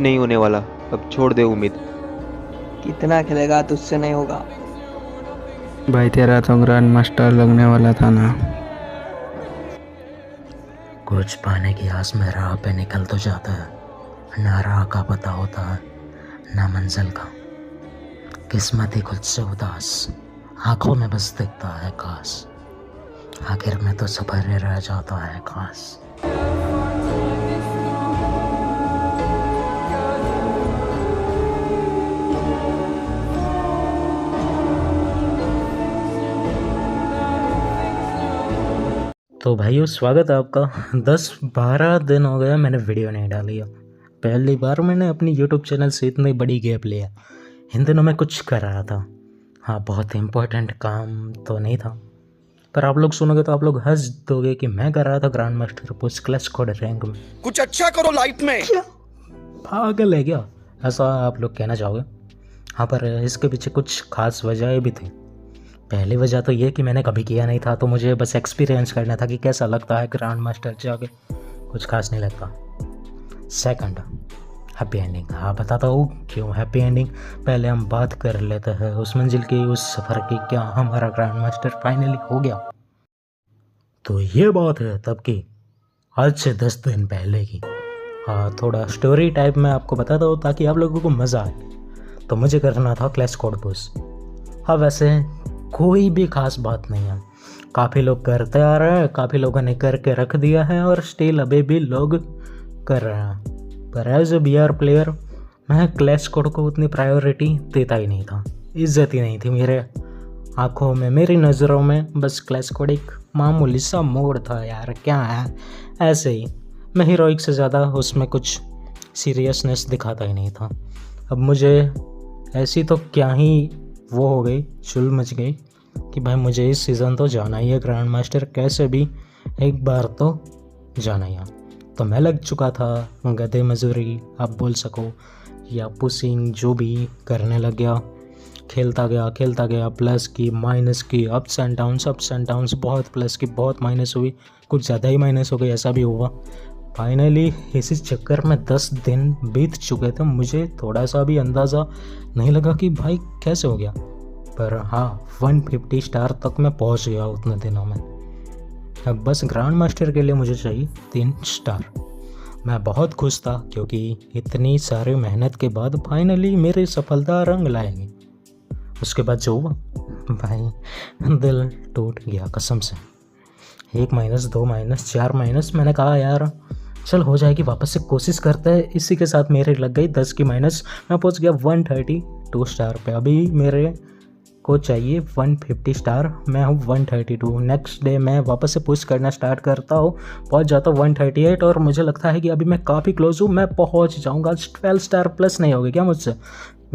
नहीं होने वाला। अब छोड़ दे उम्मीद। कितना खेलेगा, तुझसे नहीं होगा। भाई तेरा तो ग्रैंड मास्टर लगने वाला था ना। कुछ पाने की आस में राह पे निकल तो जाता है, ना राह का पता होता है ना मंजिल का। किस्मत ही खुद से उदास, आंखों में बस दिखता है काश, आखिर में तो सफर ही रह जाता है खास। तो भाइयों स्वागत है आपका। 10-12 दिन हो गया मैंने वीडियो नहीं डाली है। पहली बार मैंने अपनी यूट्यूब चैनल से इतनी बड़ी गैप लिया। इन दिनों मैं कुछ कर रहा था। हाँ, बहुत इम्पोर्टेंट काम तो नहीं था, पर आप लोग सुनोगे तो आप लोग हंस दोगे कि मैं कर रहा था grand master push clutch code rank में। कुछ अच्छा करो लाइफ में। क्या पागल है क्या, ऐसा आप लोग कहना चाहोगे। हाँ, पर इसके पीछे कुछ खास वजह भी थी। पहली वजह तो ये कि मैंने कभी किया नहीं था, तो मुझे बस एक्सपीरियंस करना था कि कैसा लगता है ग्रैंड मास्टर जाके। कुछ खास नहीं लगता। Second, happy ending. हाँ, बताता हूँ क्यों हैप्पी एंडिंग। पहले हम बात कर लेते हैं उस मंजिल की, उस सफ़र की। क्या हमारा ग्रैंड मास्टर फाइनली हो गया? तो ये बात है तब की, आज से 10 दिन पहले की। हाँ, थोड़ा स्टोरी टाइप में आपको बताता हूँ ताकि आप लोगों को मज़ा आए। तो मुझे करना था क्लच कोड पुश। हाँ, वैसे कोई भी खास बात नहीं है। काफ़ी लोग करते आ रहे हैं, काफ़ी लोगों ने करके रख दिया है और स्टिल अभी भी लोग कर रहे हैं। पर एज ए बीआर प्लेयर मैं क्लैश कोड को उतनी प्रायोरिटी देता ही नहीं था, इज्जत ही नहीं थी मेरे आँखों में, मेरी नज़रों में। बस क्लैश कोड एक मामूली सा मोड़ था यार, क्या है ऐसे ही। मैं हीरोइक से ज़्यादा उसमें कुछ सीरियसनेस दिखाता ही नहीं था। अब मुझे ऐसी तो क्या ही वो हो गई, चुल मच गई कि भाई मुझे इस सीज़न तो जाना ही है ग्रैंड मास्टर, कैसे भी एक बार तो जाना ही है। तो मैं लग चुका था गधे मजूरी आप बोल सको, या पुशिंग जो भी करने लग गया। खेलता गया, प्लस की माइनस की, अप्स एंड डाउन्स, बहुत प्लस की बहुत माइनस हुई, कुछ ज़्यादा ही माइनस हो गई, ऐसा भी हुआ। फाइनली इसी चक्कर में 10 दिन बीत चुके थे, मुझे थोड़ा सा भी अंदाज़ा नहीं लगा कि भाई कैसे हो गया। पर हाँ, 150 स्टार तक मैं पहुंच गया उतने दिनों में। अब बस ग्रैंड मास्टर के लिए मुझे चाहिए 3 स्टार। मैं बहुत खुश था क्योंकि इतनी सारी मेहनत के बाद फाइनली मेरी सफलता रंग लाएंगी। उसके बाद जो हुआ भाई, दिल टूट गया कसम से। 1 माइनस, 2 माइनस, 4 माइनस। मैंने कहा यार चल हो जाएगी, वापस से कोशिश करते हैं। इसी के साथ मेरे लग गई 10 की माइनस। मैं पहुंच गया 132 स्टार पे। अभी मेरे को चाहिए 150 स्टार, मैं हूँ 132। नेक्स्ट डे मैं वापस से पुश करना स्टार्ट करता हूँ, पहुँच जाता हूँ 138 और मुझे लगता है कि अभी मैं काफ़ी क्लोज हूँ, मैं पहुँच जाऊँगा। 12 स्टार प्लस नहीं होगा क्या मुझसे?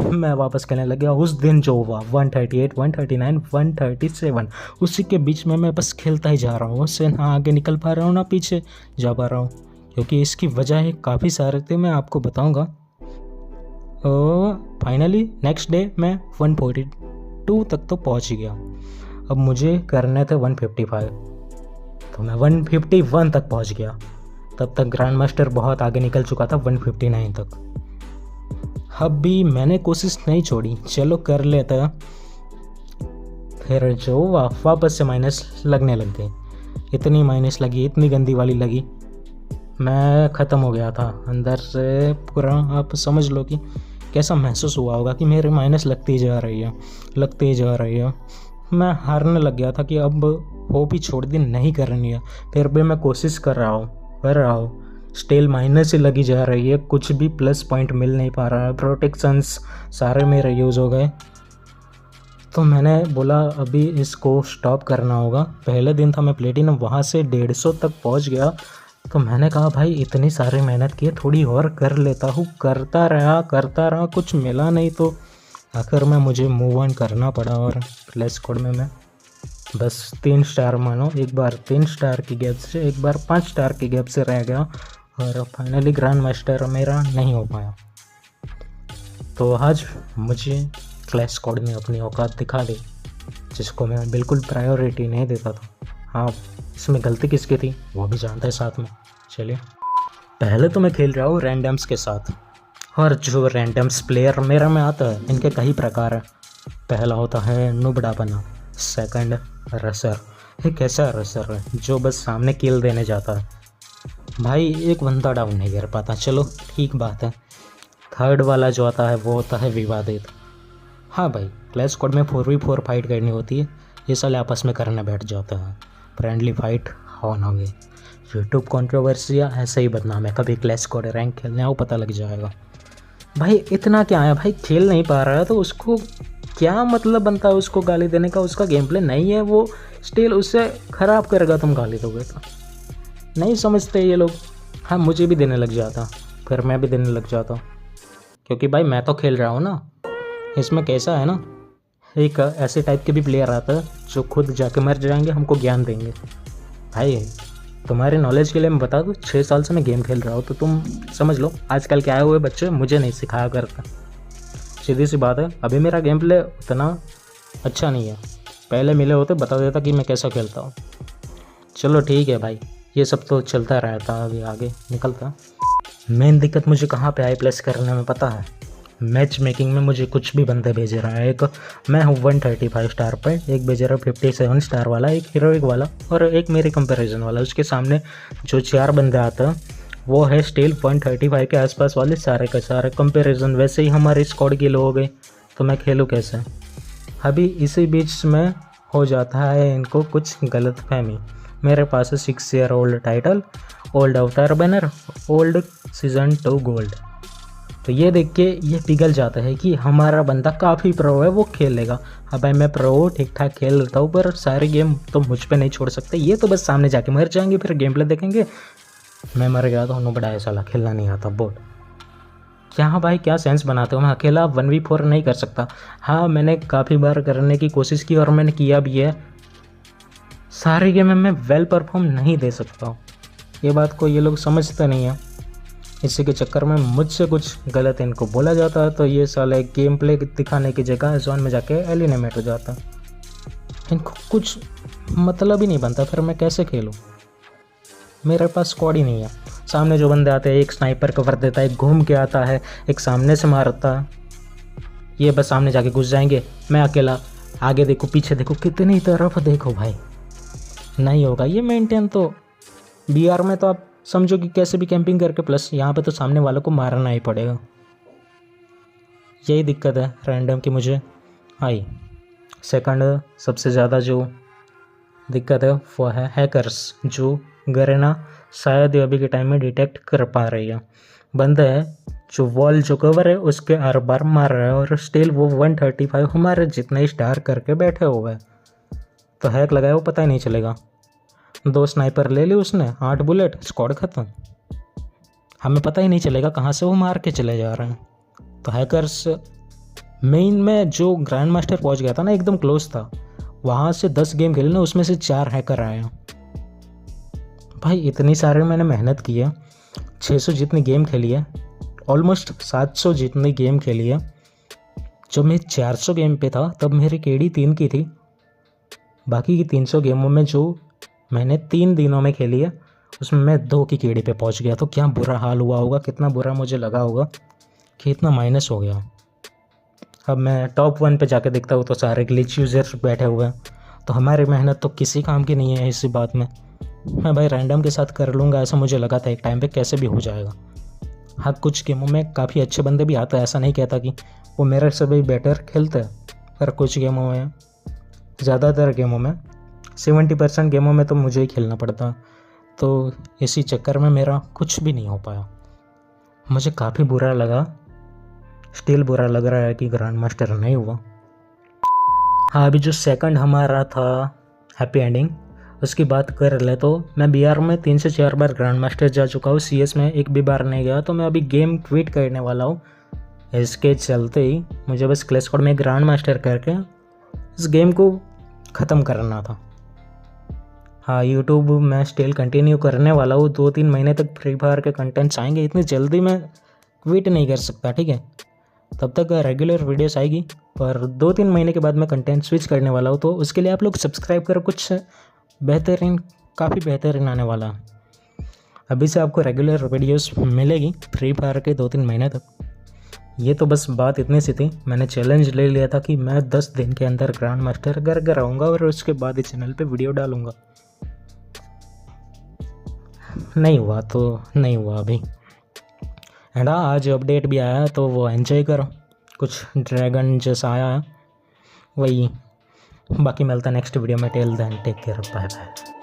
मैं वापस करने लग गया। उस दिन जो हुआ 138, 139, 137, उसी के बीच में मैं बस खेलता ही जा रहा हूँ। उससे ना आगे निकल पा रहा हूँ ना पीछे जा पा रहा हूँ, क्योंकि इसकी वजह काफ़ी सारे थे, मैं आपको बताऊँगा। फाइनली नेक्स्ट डे मैं 142 तक तो पहुँच गया। अब मुझे करने थे 155, तो मैं 151 तक पहुँच गया। तब तक ग्रैंड मास्टर बहुत आगे निकल चुका था, 159 तक। अब भी मैंने कोशिश नहीं छोड़ी, चलो कर लेता। फिर जो वापस से माइनस लगने लग गई। इतनी माइनस लगी, इतनी गंदी वाली लगी, मैं ख़त्म हो गया था अंदर से पूरा। आप समझ लो कि कैसा महसूस हुआ होगा कि मेरे माइनस लगती जा रही है। मैं हारने लग गया था कि अब वो भी छोड़ दी, नहीं करनी है। फिर भी मैं कोशिश कर रहा हूँ। स्टिल माइनस ही लगी जा रही है, कुछ भी प्लस पॉइंट मिल नहीं पा रहा है। प्रोटेक्शंस सारे मेरे यूज़ हो गए, तो मैंने बोला अभी इसको स्टॉप करना होगा। पहले दिन था मैं प्लेटिनम, वहाँ से 150 तक पहुँच गया। तो मैंने कहा भाई इतनी सारी मेहनत की है, थोड़ी और कर लेता हूँ। करता रहा, कुछ मिला नहीं, तो आखिर में मुझे मूव ऑन करना पड़ा। और क्लच कोड में मैं बस 3 स्टार मानो, एक बार 3 स्टार की गैप से, एक बार 5 स्टार की गैप से रह गया, और फाइनली ग्रैंड मास्टर मेरा नहीं हो पाया। तो आज मुझे क्लच कोड ने अपनी औकात दिखा दी, जिसको मैं बिल्कुल प्रायोरिटी नहीं देता था। हाँ, इसमें गलती किसकी थी वो भी जानते हैं साथ में। चलिए, पहले तो मैं खेल रहा हूँ रैंडम्स के साथ। और जो रैंडम्स प्लेयर मेरे में आता है इनके कई प्रकार हैं। पहला होता है नुबड़ापना, सेकंड रसर, एक ऐसा रसर है जो बस सामने किल देने जाता है, भाई एक बंदा डाउन नहीं कर पाता, चलो ठीक बात है। थर्ड वाला जो आता है वो होता है विवादित। हाँ भाई, क्लैश स्क्वाड में 4v4 फाइट करनी होती है, ये साले आपस में करने बैठ जाते हैं, फ्रेंडली फाइट ऑन हो गई। यूट्यूब कंट्रोवर्सियाँ ऐसे ही बदनाम है, कभी क्लैश स्क्वाड रैंक खेलने आओ पता लग जाएगा। भाई इतना क्या है, भाई खेल नहीं पा रहा है तो उसको क्या मतलब बनता है उसको गाली देने का, उसका गेम प्ले नहीं है वो स्टिल उससे ख़राब करेगा, तुम गाली दोगे तो नहीं समझते ये लोग। हाँ मुझे भी देने लग जाता, फिर मैं भी देने लग जाता, क्योंकि भाई मैं तो खेल रहा हूँ ना। इसमें कैसा है ना, एक ऐसे टाइप के भी प्लेयर आता है जो खुद जाके मर जाएंगे, हमको ज्ञान देंगे। भाई तुम्हारे नॉलेज के लिए मैं बता दूँ, 6 साल से मैं गेम खेल रहा हूँ, तो तुम समझ लो आजकल के आए हुए बच्चे मुझे नहीं सिखाया करते, सीधी सी बात है। अभी मेरा गेम प्ले उतना अच्छा नहीं है, पहले मिले होते बता देता कि मैं कैसा खेलता हूँ। चलो ठीक है भाई, ये सब तो चलता रहता, अभी आगे निकलता। मेन दिक्कत मुझे कहाँ पे आई प्लस करने में पता है, मैच मेकिंग में मुझे कुछ भी बंदे भेज रहा है। एक मैं हूँ 135 स्टार पे, एक भेज रहा है 57 स्टार वाला, एक हीरोइक वाला और एक मेरे कंपैरिजन वाला। उसके सामने जो 4 बंदे आते हैं वो है स्टिल 135 के आसपास वाले सारे के सारे कंपैरिजन। वैसे ही हमारे स्क्वाड के लोग हो गए तो मैं खेलूँ कैसे। अभी इसी बीच में हो जाता है इनको कुछ गलत फहमी। मेरे पास है 6 ईयर ओल्ड टाइटल, ओल्ड अवतार बैनर, ओल्ड सीज़न 2 गोल्ड। तो ये देख के ये पिघल जाता है कि हमारा बंदा काफ़ी प्रो है, वो खेलेगा। हाँ भाई मैं प्रो ठीक ठाक खेल लेता हूँ, पर सारे गेम तो मुझ पे नहीं छोड़ सकते, ये तो बस सामने जाके मर जाएंगे, फिर गेम प्ले देखेंगे। मैं मर गया तो उन्होंने बढ़ाया, साला खेलना नहीं आता बोर्ड। क्या हाँ भाई क्या सेंस बनाते हो, मैं अकेला 1v4 नहीं कर सकता। हाँ मैंने काफ़ी बार करने की कोशिश की और मैंने किया भी है, सारे गेम में मैं वेल परफॉर्म नहीं दे सकता हूँ, ये बात को ये लोग समझते नहीं हैं। इसी के चक्कर में मुझसे कुछ गलत इनको बोला जाता है, तो ये साले गेम प्ले दिखाने की जगह जोन में जाके एलिमिनेट हो जाता है। इनको कुछ मतलब ही नहीं बनता, फिर मैं कैसे खेलूँ, मेरे पास स्क्वाड ही नहीं है। सामने जो बंदे आते हैं, एक स्नाइपर कवर देता है, एक घूम के आता है, एक सामने से मारता है, ये बस सामने जाके घुस जाएंगे, मैं अकेला आगे देखो पीछे देखो कितनी तरफ देखो, भाई नहीं होगा ये मेंटेन। तो बीआर में तो आप समझो कि कैसे भी कैंपिंग करके, प्लस यहाँ पे तो सामने वालों को मारना ही पड़ेगा। यही दिक्कत है रैंडम की मुझे आई। सेकंड सबसे ज़्यादा जो दिक्कत है वो है हैकर्स, जो गरेना शायद अभी के टाइम में डिटेक्ट कर पा रही है। बंदा है जो वॉल जो कवर है उसके हर बार मार रहा है और स्टिल वो 135 हमारे जितने स्टार करके बैठे हुए हैं। तो हैक लगाया वो पता ही नहीं चलेगा। 2 स्नाइपर ले ली उसने, 8 बुलेट, स्क्वाड ख़त्म, हमें पता ही नहीं चलेगा कहाँ से वो मार के चले जा रहे हैं। तो हैकर्स मेन में जो ग्रैंड मास्टर पहुँच गया था ना, एकदम क्लोज था, वहाँ से 10 गेम खेले ना, उसमें से 4 हैकर आए हैं। भाई इतनी सारी मैंने मेहनत की है, 600 जितनी गेम खेली है, ऑलमोस्ट 700 जितनी गेम खेली है। जब मैं 400 गेम पे था तब मेरी केडी 3 की थी, बाकी की 300 गेमों में जो मैंने 3 दिनों में खेली है उसमें मैं 2 की केडी पे पहुंच गया। तो क्या बुरा हाल हुआ होगा, कितना बुरा मुझे लगा होगा कि इतना माइनस हो गया। अब मैं टॉप 1 पे जाके देखता हूँ तो सारे ग्लिच यूज़र्स बैठे हुए हैं, तो हमारी मेहनत तो किसी काम की नहीं है इसी बात में। मैं भाई रैंडम के साथ कर लूँगा ऐसा मुझे लगा था एक टाइम पे, कैसे भी हो जाएगा। हाँ कुछ गेमों में काफ़ी अच्छे बंदे भी आते हैं, ऐसा नहीं कहता कि वो मेरे से भी बेटर खेलते हैं, पर कुछ गेमों में, ज़्यादातर गेमों में 70% गेमों में तो मुझे ही खेलना पड़ता, तो इसी चक्कर में मेरा कुछ भी नहीं हो पाया। मुझे काफ़ी बुरा लगा, स्टिल बुरा लग रहा है कि ग्रैंड मास्टर नहीं हुआ। हाँ अभी जो सेकंड हमारा था हैप्पी एंडिंग, उसकी बात कर ले तो मैं बीआर में 3 से 4 बार ग्रैंड मास्टर जा चुका हूँ, सीएस में एक भी बार नहीं गया। तो मैं अभी गेम क्विट करने वाला हूँ, इसके चलते ही मुझे बस क्लैश स्क्वाड में ग्रैंड मास्टर करके इस गेम को ख़त्म करना था। हाँ यूट्यूब मैं स्टिल कंटिन्यू करने वाला हूँ, 2-3 महीने तक फ्री फायर के कंटेंट्स आएंगे, इतनी जल्दी मैं क्विट नहीं कर सकता, ठीक है। तब तक रेगुलर वीडियोस आएगी, पर 2-3 महीने के बाद मैं कंटेंट स्विच करने वाला हूँ, तो उसके लिए आप लोग सब्सक्राइब करो, कुछ बेहतरीन, काफ़ी बेहतरीन आने वाला है। अभी से आपको रेगुलर वीडियोस मिलेगी फ्री फायर के 2-3 महीने तक। ये तो बस बात इतनी सी थी। मैंने चैलेंज ले लिया था कि मैं 10 दिन के अंदर ग्रैंड मास्टर घर आऊँगा और उसके बाद इस चैनल पे वीडियो डालूँगा। नहीं हुआ तो नहीं हुआ अभी। एंड हाँ, आज अपडेट भी आया है तो वो एंजॉय करो। कुछ ड्रैगन जैसा आया है वही। बाकी मिलता है नेक्स्ट वीडियो में। Till then take care, bye bye.